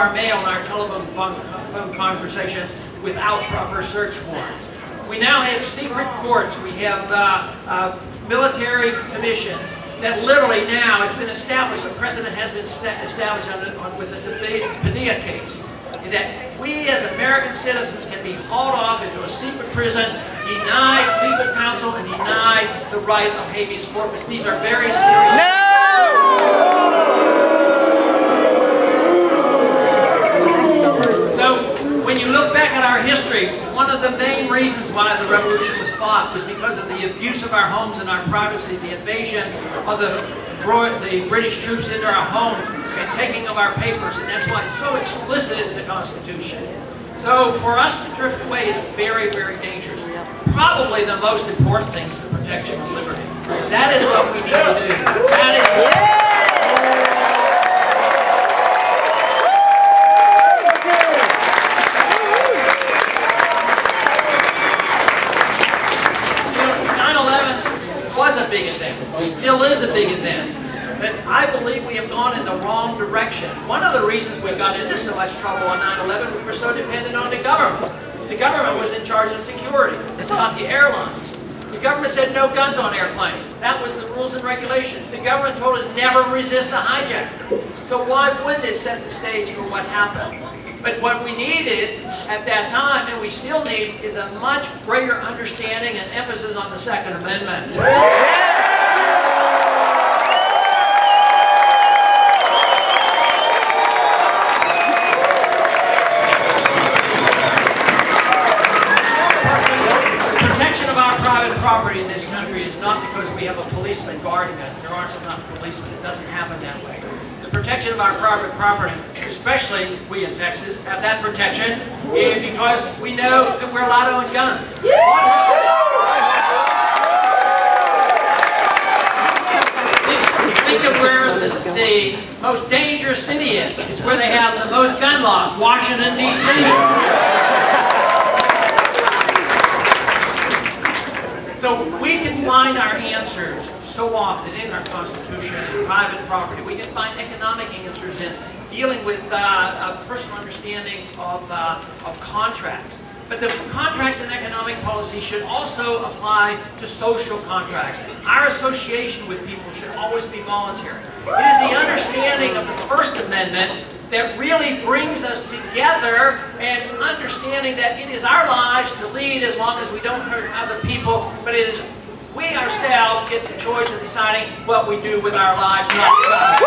our mail and our telephone phone conversations without proper search warrants. We now have secret courts. We have military commissions that literally now, it's been established, a precedent has been established with the Padilla case, that we as American citizens can be hauled off into a secret prison, denied legal counsel, and denied the right of habeas corpus. These are very serious. So, when you look back at our history, one of the main reasons why the revolution was fought was because of the abuse of our homes and our privacy, the invasion of the British troops into our homes and taking of our papers, and that's why it's so explicit in the Constitution. So for us to drift away is very, very dangerous. Probably the most important thing is the protection of liberty. That is what we need to do. That is a big event, still is a big event, but I believe we have gone in the wrong direction. One of the reasons we got into so much trouble on 9/11, we were so dependent on the government. The government was in charge of security, not the airlines. The government said no guns on airplanes. That was the rules and regulations. The government told us never resist a hijacker. So why wouldn't it set the stage for what happened? But what we needed at that time, and we still need, is a much greater understanding and emphasis on the Second Amendment. The protection of our private property in this country is not because we have a policeman guarding us. There aren't enough policemen. It doesn't happen that way. The protection of our private property, especially we in Texas, have that protection because we know that we're allowed to own guns. Think of where the most dangerous city is. It's where they have the most gun laws, Washington, D.C. So we can find our answers so often in our Constitution and private property. We can find economic answers in dealing with a personal understanding of contracts. But the contracts and economic policy should also apply to social contracts. Our association with people should always be voluntary. It is the understanding of the First Amendment that really brings us together, and understanding that it is our lives to lead as long as we don't hurt other people, but it is we ourselves get the choice of deciding what we do with our lives, not others.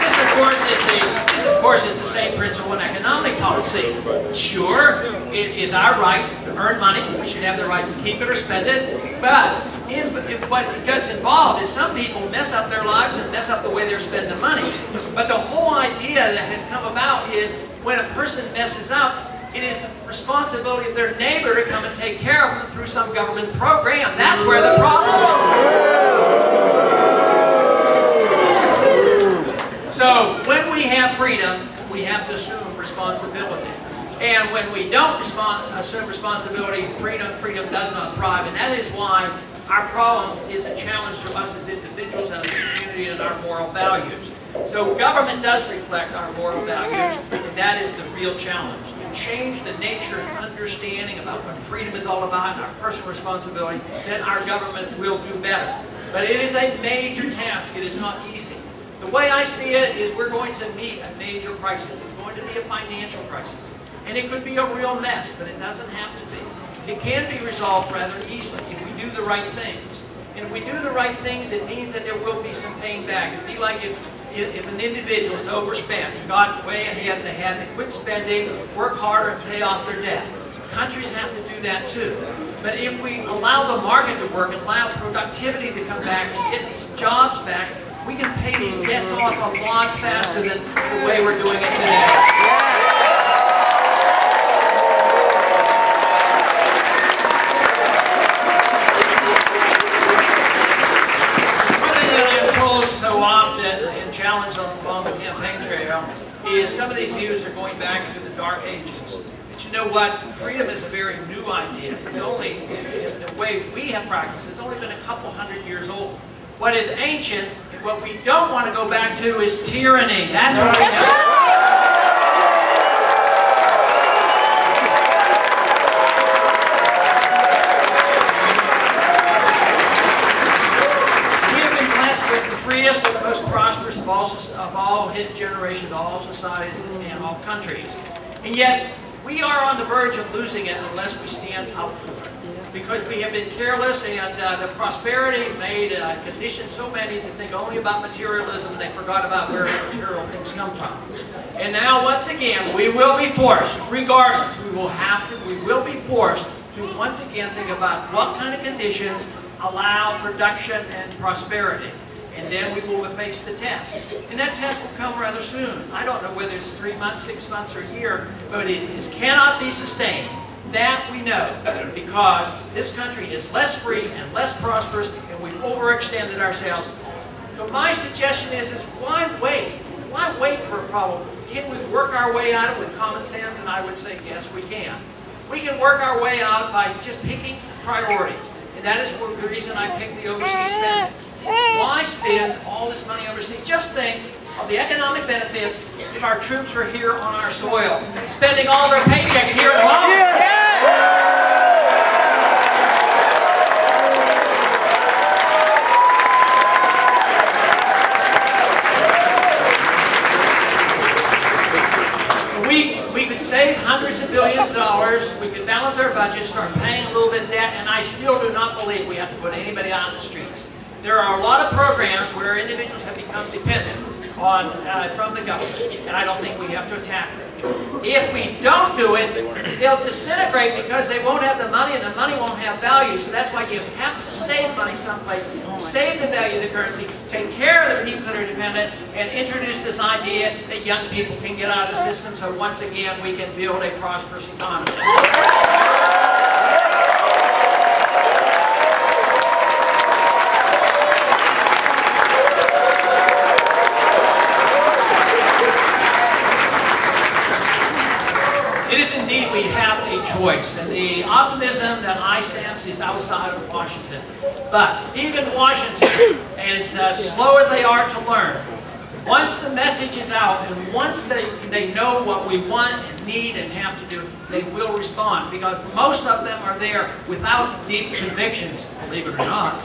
This of course is the same principle in economic policy. Sure, it is our right to earn money. We should have the right to keep it or spend it. But what gets involved is some people mess up their lives and mess up the way they're spending money. But the whole idea that has come about is when a person messes up, it is the responsibility of their neighbor to come and take care of them through some government program. That's where the problem is. So when we have freedom, we have to assume responsibility. And when we don't assume responsibility, freedom does not thrive. And that is why our problem is a challenge to us as individuals and as a community and our moral values. So government does reflect our moral values, and that is the real challenge. To change the nature and understanding about what freedom is all about and our personal responsibility, then our government will do better. But it is a major task. It is not easy. The way I see it is we're going to meet a major crisis. It's going to be a financial crisis. And it could be a real mess, but it doesn't have to be. It can be resolved rather easily if we do the right things. And if we do the right things, it means that there will be some paying back. It'd be like if an individual is overspent and got way ahead and they had to quit spending, work harder, and pay off their debt. Countries have to do that too. But if we allow the market to work and allow productivity to come back and get these jobs back, we can pay these debts off a lot faster than the way we're doing it today. One thing that I'm told so often and challenged along the campaign trail is some of these views are going back to the Dark Ages. It should you know what? Freedom is a very new idea. It's only, in the way we have practiced, it's only been a couple hundred years old. What is ancient, and what we don't want to go back to, is tyranny. That's what we have. Freest and the most prosperous of all hidden generations, all societies and all countries. And yet, we are on the verge of losing it unless we stand up for it. Because we have been careless, and the prosperity made conditioned so many to think only about materialism, and they forgot about where material things come from. And now, once again, we will be forced, regardless, we will be forced to once again think about what kind of conditions allow production and prosperity. And then we will face the test. And that test will come rather soon. I don't know whether it's 3 months, 6 months, or a year, but it cannot be sustained. That we know, because this country is less free and less prosperous, and we've overextended ourselves. So my suggestion is why wait? Why wait for a problem? Can we work our way out of it with common sense? And I would say yes, we can. We can work our way out by just picking priorities. And that is the reason I picked the overseas spending. Why spend all this money overseas? Just think of the economic benefits if our troops were here on our soil, spending all their paychecks here at home. We could save hundreds of billions of dollars, we could balance our budget, start paying a little bit of debt, and I still do not believe we have to put anybody out on the streets. There are a lot of programs where individuals have become dependent on from the government, and I don't think we have to attack them. If we don't do it, they'll disintegrate because they won't have the money, and the money won't have value. So that's why you have to save money someplace, save the value of the currency, take care of the people that are dependent, and introduce this idea that young people can get out of the system, so once again we can build a prosperous economy. It is indeed, we have a choice, and the optimism that I sense is outside of Washington. But even Washington, as slow as they are to learn, once the message is out, and once they know what we want and need and have to do, they will respond, because most of them are there without deep convictions, believe it or not.